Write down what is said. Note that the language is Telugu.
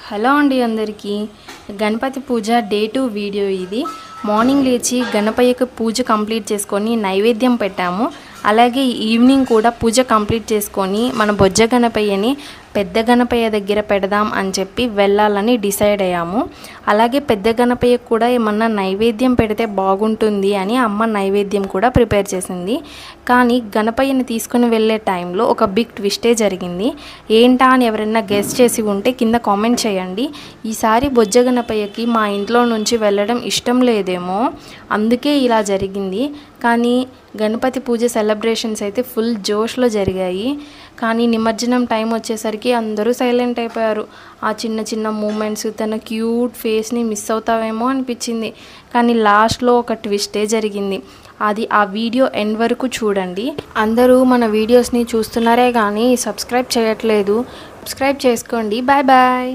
హలో అండి అందరికీ గణపతి పూజ డే 2 వీడియో ఇది. మార్నింగ్ లేచి గణపయ్యకి పూజ కంప్లీట్ చేసుకొని నైవేద్యం పెట్టాము. అలాగే ఈవినింగ్ కూడా పూజ కంప్లీట్ చేసుకొని మన బొజ్జ గణపయ్యని పెద్ద గణపయ్య దగ్గర పెడదాం అని చెప్పి వెళ్ళాలని డిసైడ్ అయ్యాము. అలాగే పెద్ద గణపయ్యకు కూడా ఏమన్నా నైవేద్యం పెడితే బాగుంటుంది అని అమ్మ నైవేద్యం కూడా ప్రిపేర్ చేసింది. కానీ గణపయ్యని తీసుకొని వెళ్ళే టైంలో ఒక బిగ్ ట్విస్టే జరిగింది. ఏంటా అని ఎవరైనా గెస్ చేసి ఉంటే కింద కామెంట్ చేయండి. ఈసారి బొజ్జ గణపయ్యకి మా ఇంట్లో నుంచి వెళ్ళడం ఇష్టం లేదేమో, అందుకే ఇలా జరిగింది. కానీ గణపతి పూజ సెలబ్రేషన్స్ అయితే ఫుల్ జోష్లో జరిగాయి. కానీ నిమజ్జనం టైం వచ్చేసరికి అందరూ సైలెంట్ అయిపోయారు. ఆ చిన్న చిన్న మూమెంట్స్, తన క్యూట్ ఫేస్ని మిస్ అవుతావేమో అనిపించింది. కానీ లాస్ట్లో ఒక ట్విస్టే జరిగింది. అది ఆ వీడియో ఎండ్ వరకు చూడండి. అందరూ మన వీడియోస్ని చూస్తున్నారే కానీ సబ్స్క్రైబ్ చేయట్లేదు. సబ్స్క్రైబ్ చేసుకోండి. Bye bye.